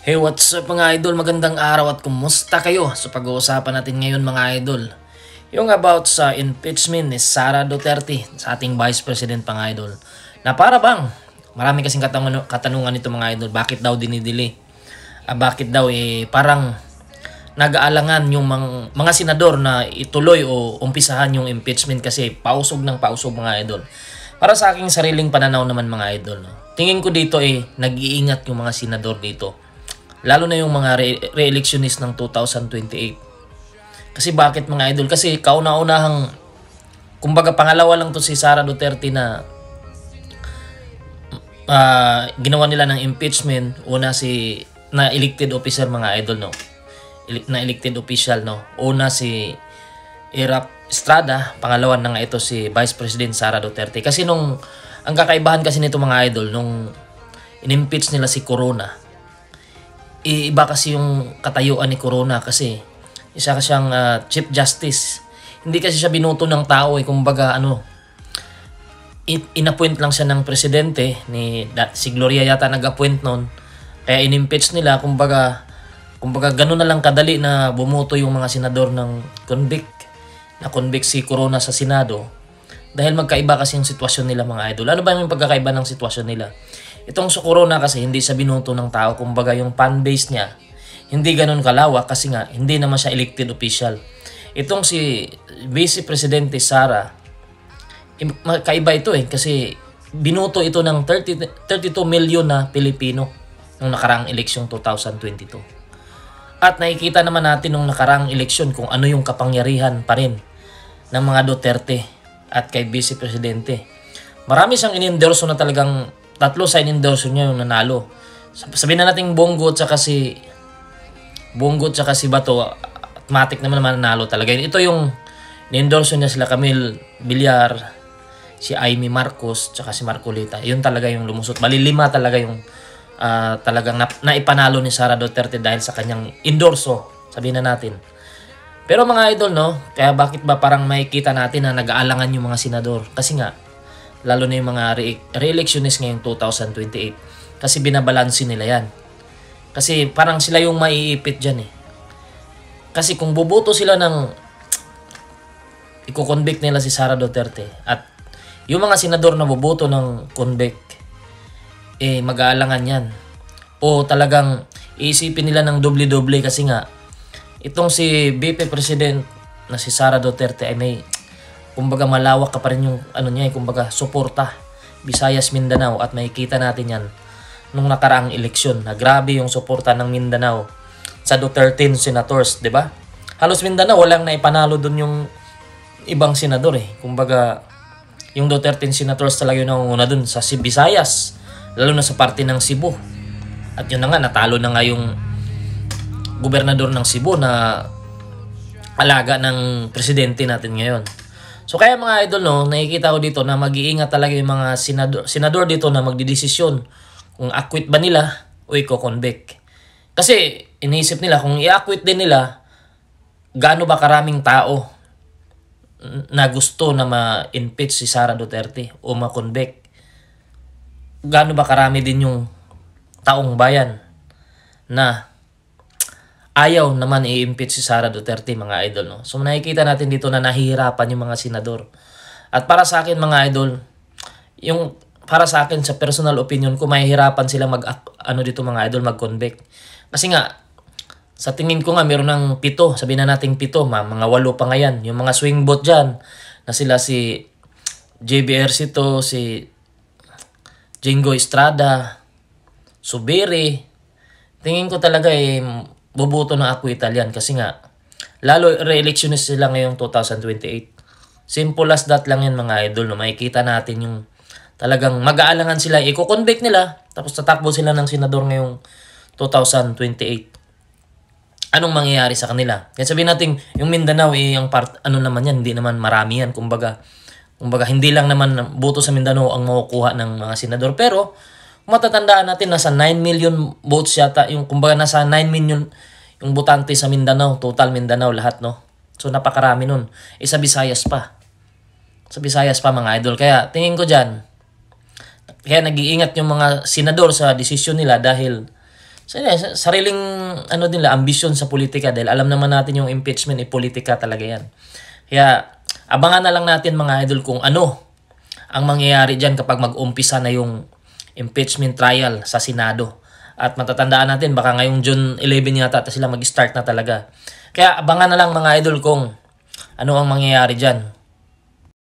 Hey, what's up mga idol? Magandang araw at kumusta kayo? So pag-uusapan natin ngayon mga idol, yung about sa impeachment ni Sara Duterte sa ating Vice President mga idol. Na para bang, marami kasing katanungan nito mga idol, bakit daw dinidili? Bakit daw parang nag-aalangan yung mga senador na ituloy o umpisahan yung impeachment kasi pausog ng pausog mga idol. Para sa aking sariling pananaw naman mga idol, no? Tingin ko dito nag-iingat yung mga senador dito. Lalo na yung mga re-electionist ng 2028. Kasi bakit mga idol? Kasi kauna-unahang, kumbaga pangalawa lang to si Sara Duterte na ginawa nila ng impeachment. Una na elected officer mga idol, no? Na elected official, no? Una si Erap Estrada, pangalawa na nga ito si Vice President Sara Duterte. Kasi ang kakaibahan kasi nito mga idol, nung in-impeach nila si Corona, iba kasi yung katayuan ni Corona kasi isa siyang Chief Justice. Hindi kasi siya binuto ng tao kumbaga inappoint lang siya ng presidente si Gloria yata nag-appoint noon. Kaya in-impeach nila kumbaga ganoon na lang kadali na bumoto yung mga senador ng convict si Corona sa Senado dahil magkaiba kasi yung sitwasyon nila mga idol. Ano ba yung pagkakaiba ng sitwasyon nila? Itong sa Corona kasi hindi siya binuto ng tao. Kumbaga yung fan base niya hindi ganun kalawak kasi nga hindi naman siya elected official. Itong si Vice Presidente Sara, kaiba ito kasi binuto ito ng 32 million na Pilipino nung nakaraang eleksyong 2022. At nakikita naman natin nung nakaraang eleksyon kung ano yung kapangyarihan pa rin ng mga Duterte at kay Vice Presidente. Marami siyang in-endorso na talagang tatlo sa in-endorso niya yung nanalo. Sabihin na natin Bongo at saka si Bato, automatic naman nanalo talaga. Ito yung in-endorso niya sila Camille Villar, si Amy Marcos, at si Marcolita. Yun talaga yung lumusot. Bali 5 talaga yung talagang naipanalo ni Sara Duterte dahil sa kanyang endorso, sabihin na natin. Pero mga idol, no, kaya bakit ba parang makikita natin na nag-aalangan yung mga senador? Kasi nga, lalo na yung mga re-electionist ngayong 2028. Kasi binabalansin nila yan. Kasi parang sila yung maiipit dyan Kasi kung buboto sila i-convict nila si Sara Duterte at yung mga senador na boboto ng convict, mag-aalangan yan. O talagang iisipin nila ng doble-doble kasi nga, itong si VP President na si Sara Duterte ay may kumbaga malawak ka pa rin yung kumbaga suporta Visayas, Mindanao at makikita natin yan nung nakaraang eleksyon na grabe yung suporta ng Mindanao sa Duterte senators, 'di ba? Halos Mindanao walang naipanalo doon yung ibang senador Kumbaga yung Duterte senators talaga yung nangunguna doon sa Visayas, lalo na sa parte ng Cebu. At yun na nga, natalo na nga yung gobernador ng Cebu na alaga ng presidente natin ngayon. So kaya mga idol, no, nakikita ko dito na mag-iingat talaga yung mga senador dito na magdidesisyon kung acquit ba nila o i-convict. Kasi iniisip nila kung i-acquit din nila, gaano ba karaming tao na gusto na ma-impeach si Sara Duterte o ma-convict. Gaano ba karami din yung taong bayan na ayaw naman i-impeach si Sara Duterte mga idol, no? So nakikita natin dito na nahihirapan yung mga senador. At para sa akin mga idol, para sa akin sa personal opinion ko, mahihirapan sila dito mga idol mag-convict. Kasi nga sa tingin ko nga meron ng 7, sabihin na nating 7, mga 8 pa ngayon. Yung mga swing vote dyan na sila si JB Ercito, si Jingo Estrada, Subiri. Tingin ko talaga boboto ng acquittal yan kasi nga lalo re-electionist sila ngayong 2028. Simple as that lang yan mga idol, no? Makikita natin yung talagang mag-aalangan sila, i-convict nila tapos tatakbo sila ng senador ngayong 2028. Anong mangyayari sa kanila? Kaya sabihin natin yung Mindanao yung naman yan, hindi naman marami yan. Kumbaga hindi lang naman boto sa Mindanao ang makukuha ng mga senador, pero matatandaan natin nasa 9 million votes yata kumbaga nasa 9 million yung botante sa Mindanao, total Mindanao lahat, no? So napakarami nun. Sa Visayas pa. Sa Visayas pa mga idol. Kaya tingin ko dyan, kaya nag-iingat yung mga senador sa desisyon nila dahil Sariling ano din la, ambisyon sa politika dahil alam naman natin yung impeachment politika talaga yan. Kaya abangan na lang natin mga idol kung ano ang mangyayari dyan kapag mag-umpisa na yung impeachment trial sa Senado. At matatandaan natin baka ngayong June 11 yata sila mag-start na talaga. Kaya abangan na lang mga idol kung ano ang mangyayari dyan.